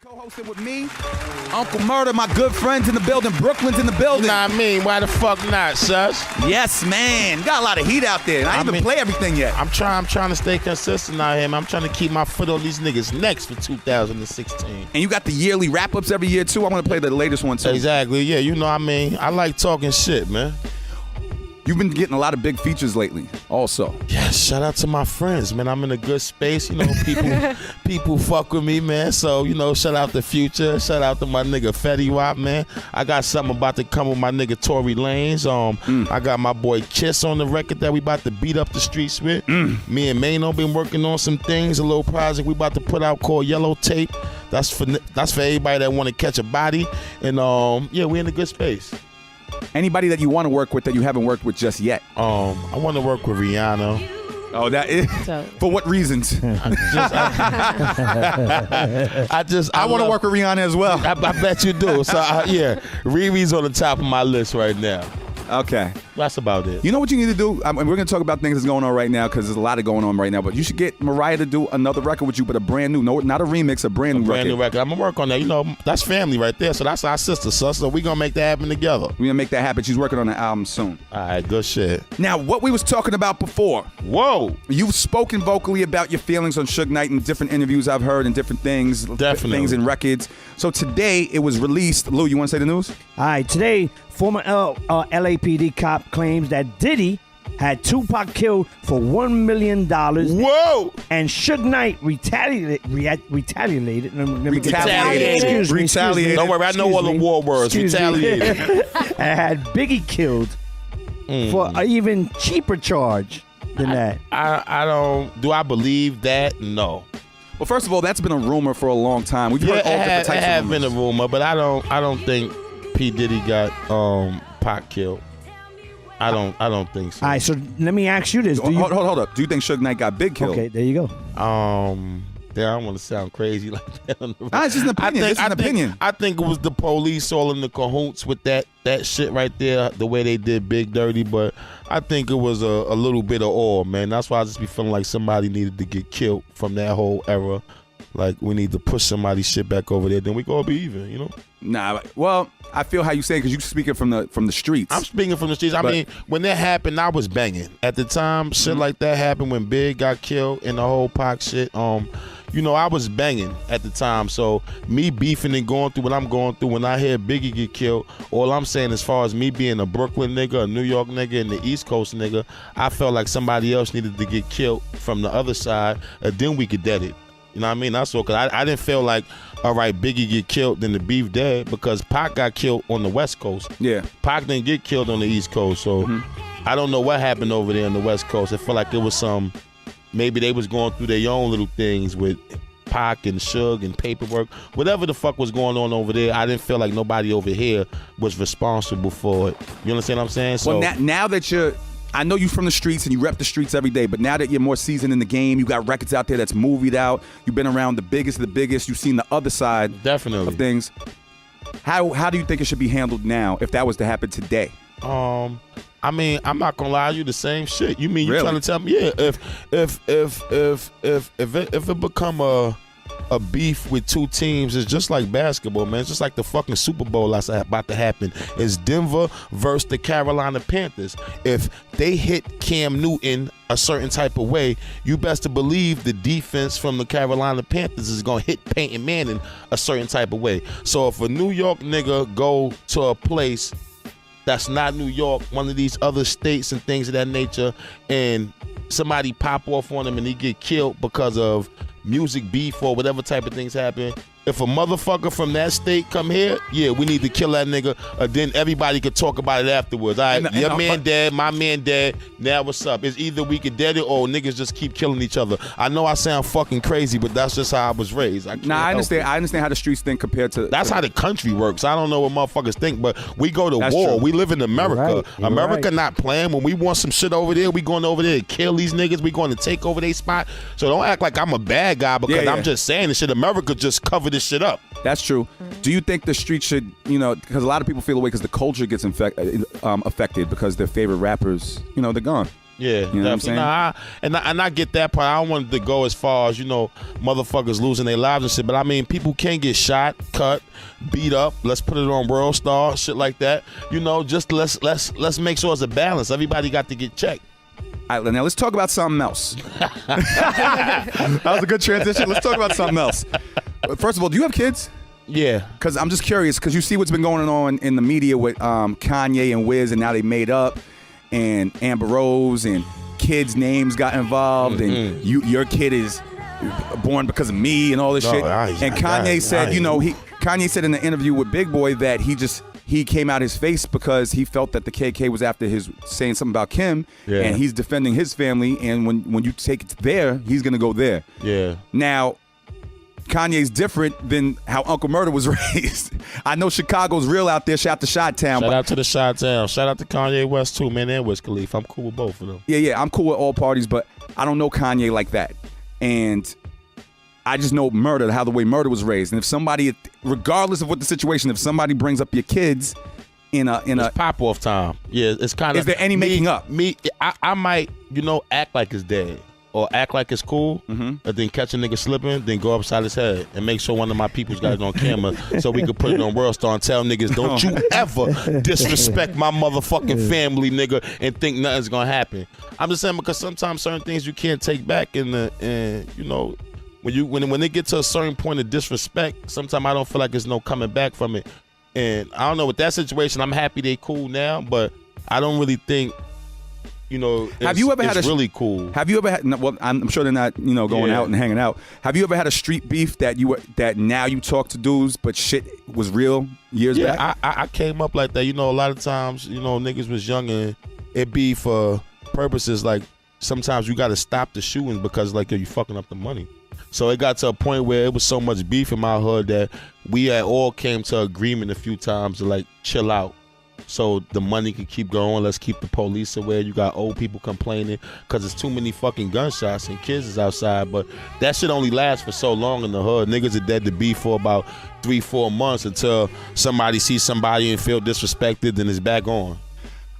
Co-hosted with me, Uncle Murda, my good friends in the building. Brooklyn's in the building. Nah, I mean, why the fuck not, sus? Yes, man. Got a lot of heat out there. And I didn't even play everything yet. I'm trying to stay consistent out here, man. I'm trying to keep my foot on these niggas' necks for 2016. And you got the yearly wrap-ups every year, too. I'm going to play the latest one, too. Exactly, yeah. You know what I mean? I like talking shit, man. You've been getting a lot of big features lately, also. Yes, shout out to my friends, man. I'm in a good space. You know, people fuck with me, man. So, you know, shout out to Future. Shout out to my nigga Fetty Wap, man. I got something about to come with my nigga Tory Lanez. I got my boy Kiss on the record that we about to beat up the streets with. Me and Mano been working on some things, a little project we about to put out called Yellow Tape. That's for everybody that want to catch a body. And, yeah, we in a good space. Anybody that you want to work with that you haven't worked with just yet? I want to work with Rihanna. Oh, that is? For what reasons? I want to work with Rihanna as well. I bet you do. So, yeah, Riri's on the top of my list right now. Okay. That's about it. You know what you need to do? We're going to talk about things that's going on right now because there's a lot of going on right now. But you should get Mariah to do another record with you, but a brand new, not a remix, a brand new record. I'm going to work on that. You know, that's family right there. So that's our sister, so we're going to make that happen together. We're going to make that happen. She's working on an album soon. All right, good shit. Now, what we was talking about before. Whoa. You've spoken vocally about your feelings on Suge Knight in different interviews I've heard and different things. Definitely. Things in records. So today it was released. Lou, you want to say the news? All right, today, former LAPD cop claims that Diddy had Tupac killed for $1 million. Whoa! And Suge Knight retaliated. Retaliated. Don't worry, I know all the war words. Retaliated. And had Biggie killed for an even cheaper charge than that. I don't. Do I believe that? No. Well, first of all, that's been a rumor for a long time. We've heard all different types of rumors. It has been a rumor, but I don't think P. Diddy got Pac killed. I don't think so. All right, so let me ask you this. Hold up. Do you think Suge Knight got Big killed? Okay, there you go. Yeah, I don't want to sound crazy like that. It's just an opinion. I think it was the police all in the cahoots with that shit right there, the way they did Big Dirty, but I think it was a little bit of all, man. That's why I just be feeling like somebody needed to get killed from that whole era. Like, we need to push somebody's shit back over there, then we gonna be even, you know? Nah, well, I feel how you say it because you speaking from the streets. I'm speaking from the streets. I mean, when that happened, I was banging. At the time, shit like that happened when Big got killed and the whole Pac shit. You know, I was banging at the time. So me beefing and going through what I'm going through, when I hear Biggie get killed, all I'm saying as far as me being a Brooklyn nigga, a New York nigga, and the East Coast nigga, I felt like somebody else needed to get killed from the other side, and then we could dead it. You know what I mean? That's all, because I didn't feel like, all right, Biggie get killed, then the beef dead, because Pac got killed on the West Coast. Yeah. Pac didn't get killed on the East Coast, so I don't know what happened over there on the West Coast. I feel like it was maybe they was going through their own little things with Pac and Suge and paperwork. Whatever the fuck was going on over there, I didn't feel like nobody over here was responsible for it. You understand what I'm saying? So well, now that I know you from the streets and you rep the streets every day, but now that you're more seasoned in the game, you got records out there that's movied out, you've been around the biggest of the biggest, you've seen the other side of things. How do you think it should be handled now if that was to happen today? I mean, I'm not gonna lie to you, the same shit. You mean you really? Trying to tell me, yeah, if it become a beef with two teams, it's just like basketball, man. It's just like the fucking Super Bowl that's about to happen. It's Denver versus the Carolina Panthers. If they hit Cam Newton a certain type of way, you best to believe the defense from the Carolina Panthers is gonna hit Peyton Manning a certain type of way. So if a New York nigga go to a place that's not New York, one of these other states and things of that nature, and somebody pop off on him and he get killed because of music beef or whatever type of things happen, if a motherfucker from that state come here, yeah, we need to kill that nigga, then everybody could talk about it afterwards. All right, your man dead, my man dead, now what's up? It's either we could dead it or niggas just keep killing each other. I know I sound fucking crazy, but that's just how I was raised. I understand how the streets think compared to... That's how the country works. I don't know what motherfuckers think, but we go to war. True. We live in America. America not playing. When we want some shit over there, we going over there to kill these niggas. We going to take over their spot. So don't act like I'm a bad guy because I'm just saying this shit. America just covered this shit up. That's true. Do you think the street should, because a lot of people feel away because the culture gets affected because their favorite rappers, they're gone. Yeah, you know what I'm saying? I get that part. I don't want it to go as far as, motherfuckers losing their lives and shit. But I mean, people can get shot, cut, beat up. Let's put it on World Star, shit like that. Just let's make sure it's a balance. Everybody got to get checked. All right, now let's talk about something else. That was a good transition. Let's talk about something else. First of all, do you have kids? Yeah. Because I'm just curious, because you see what's been going on in the media with Kanye and Wiz, and now they made up, and Amber Rose, and kids' names got involved, and your kid is born because of me and all this shit. And Kanye said, Kanye said in the interview with Big Boy that he came out his face because he felt that the KK was after saying something about Kim, and he's defending his family, and when you take it there, he's gonna go there. Yeah. Now, Kanye's different than how Uncle Murda was raised. I know Chicago's real out there. Shout out to Chi-Town. Shout out to the Chi-Town. Shout out to Kanye West too, man, and Wiz Khalifa. I'm cool with both of them. Yeah, I'm cool with all parties, but I don't know Kanye like that. And I just know Murda, how the way Murda was raised. And if somebody, regardless of what the situation, if somebody brings up your kids it's pop off time. Yeah, it's kind of. Is there any making up? I might, act like his dad. Or act like it's cool, and then catch a nigga slipping, then go upside his head and make sure one of my people's got it on camera so we could put it on World Star and tell niggas, don't you ever disrespect my motherfucking family, nigga, and think nothing's gonna happen. I'm just saying because sometimes certain things you can't take back when it gets to a certain point of disrespect, sometimes I don't feel like there's no coming back from it. And I don't know, with that situation, I'm happy they cool now, but I don't really think have you ever had really cool. Have you ever had? Well, I'm sure they're not, going out and hanging out. Have you ever had a street beef that now you talk to dudes, but shit was real years back? Yeah, I came up like that. A lot of times, niggas was young and it be for purposes like sometimes you got to stop the shooting because like you fucking up the money. So it got to a point where it was so much beef in my hood that we had all came to agreement a few times to like chill out. So the money can keep going. Let's keep the police away. You got old people complaining because there's too many fucking gunshots and kids is outside. But that shit only lasts for so long in the hood. Niggas are dead to beef for about 3-4 months until somebody sees somebody and feel disrespected, then it's back on.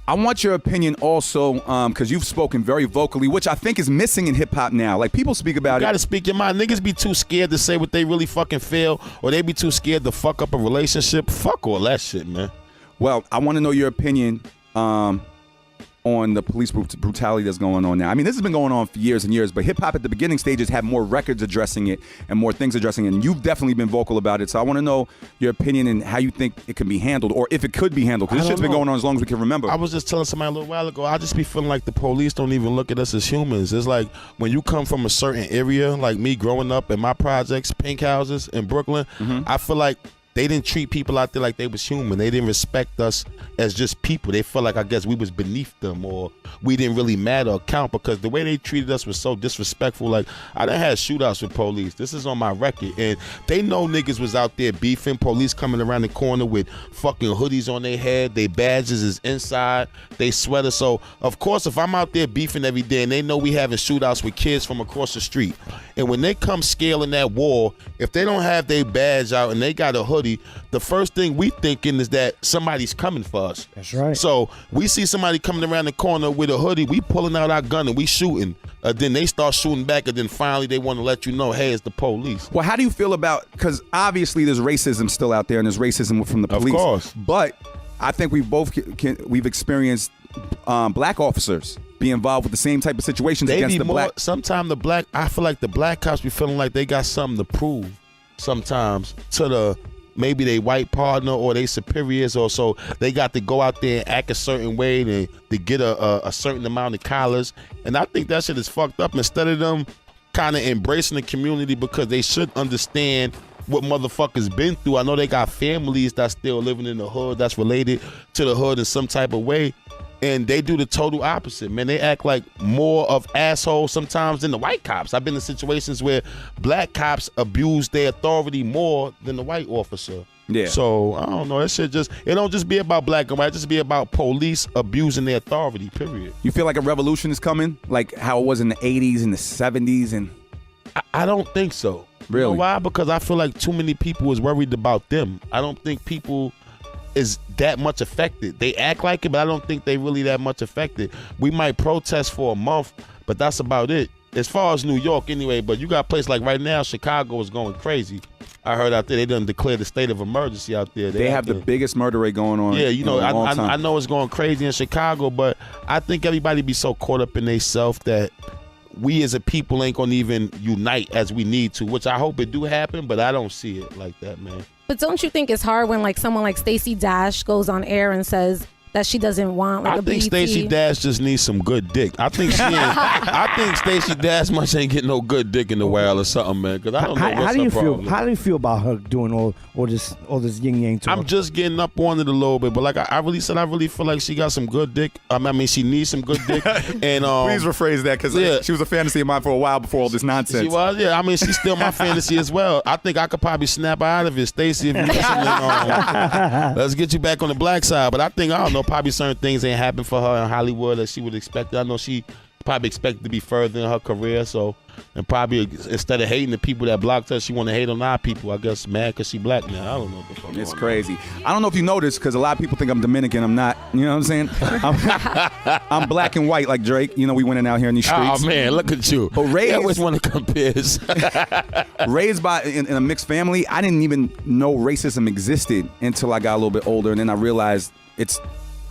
I want your opinion also, because you've spoken very vocally, which I think is missing in hip hop now. Like people speak about it. You gotta speak your mind. Niggas be too scared to say what they really fucking feel, or they be too scared to fuck up a relationship. Fuck all that shit, man. Well, I want to know your opinion on the police brutality that's going on now. I mean, this has been going on for years and years, but hip-hop at the beginning stages had more records addressing it and more things addressing it, and you've definitely been vocal about it. So I want to know your opinion and how you think it can be handled, or if it could be handled, because this shit's been going on as long as we can remember. I was just telling somebody a little while ago, I just be feeling like the police don't even look at us as humans. It's like when you come from a certain area, like me growing up in my projects, pink houses in Brooklyn, I feel like they didn't treat people out there like they was human. They didn't respect us as just people. They felt like, I guess, we was beneath them or we didn't really matter or count because the way they treated us was so disrespectful. Like, I done had shootouts with police. This is on my record. And they know niggas was out there beefing. Police coming around the corner with fucking hoodies on their head. Their badges is inside. They sweaters. So, of course, if I'm out there beefing every day and they know we having shootouts with kids from across the street, and when they come scaling that wall, if they don't have their badge out and they got a hoodie, the first thing we thinking is that somebody's coming for us. That's right. So we see somebody coming around the corner with a hoodie, we pulling out our gun and we shooting. Then they start shooting back, and then finally they want to let you know, hey, it's the police. Well, how do you feel about, because obviously there's racism still out there and there's racism from the police. Of course. But I think we've experienced black officers be involved with the same type of situations against the black. Sometimes I feel like the black cops be feeling like they got something to prove sometimes to maybe they white partner or they superiors, or so they got to go out there and act a certain way to get a certain amount of collars. And I think that shit is fucked up. Instead of them kind of embracing the community, because they should understand what motherfuckers been through. I know they got families that's still living in the hood that's related to the hood in some type of way. And they do the total opposite, man. They act like more of assholes sometimes than the white cops. I've been in situations where black cops abuse their authority more than the white officer. Yeah. So, I don't know. That shit it don't just be about black and white. It just be about police abusing their authority, period. You feel like a revolution is coming? Like how it was in the 80s and the 70s? And I don't think so. Really? You know why? Because I feel like too many people was worried about them. I don't think people is that much affected. They act like it, but I don't think they really that much affected. We might protest for a month, but that's about it. As far as New York anyway, but you got places like right now, Chicago is going crazy. I heard out there they done declared the state of emergency out there. They have the biggest murder rate going on. Yeah, you know, I I know it's going crazy in Chicago, but I think everybody be so caught up in themselves that we as a people ain't gonna even unite as we need to, which I hope it do happen, but I don't see it like that, man. But don't you think it's hard when like someone like Stacey Dash goes on air and says that she doesn't want like I a think BET? Stacey Dash just needs some good dick. I think she ain't, I think Stacey Dash much ain't getting no good dick in the world or something, man. Because I don't know what's her problem. How do you feel about her doing all this yin yang talk? I'm just getting up on it a little bit, but like I really said, I really feel like she got some good dick. I mean, she needs some good dick. And please rephrase that, because she was a fantasy of mine for a while before all this nonsense. She was, yeah. I mean, she's still my fantasy as well. I think I could probably snap her out of it, Stacey. If you're listening, let's get you back on the black side. But I think, I don't know, probably certain things ain't happened for her in Hollywood as she would expect. I know she probably expected to be further in her career, so, and probably instead of hating the people that blocked her, she want to hate on our people. I guess mad because she black now. I don't know what the fuck. It's crazy. I don't know if you noticed, because a lot of people think I'm Dominican. I'm not. You know what I'm saying? I'm black and white like Drake. You know, we went out here in these streets. Oh man, look at you. But raised, I always want to compare. Raised in a mixed family, I didn't even know racism existed until I got a little bit older, and then I realized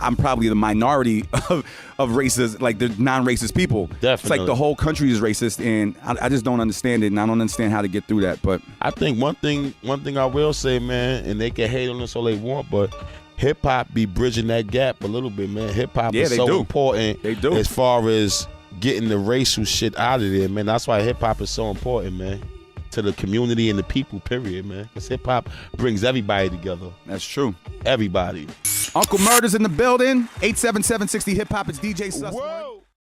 I'm probably the minority of racist, like the non-racist people. Definitely. It's like the whole country is racist, and I just don't understand it, and I don't understand how to get through that. But I think one thing I will say, man, and they can hate on us all they want, but hip hop be bridging that gap a little bit, man. Hip hop is so important. They do. As far as getting the racial shit out of there, man. That's why hip hop is so important, man, to the community and the people, period, man. Because hip hop brings everybody together. That's true. Everybody. Uncle Murda's in the building. 877-60 Hip Hop. It's DJ Sus.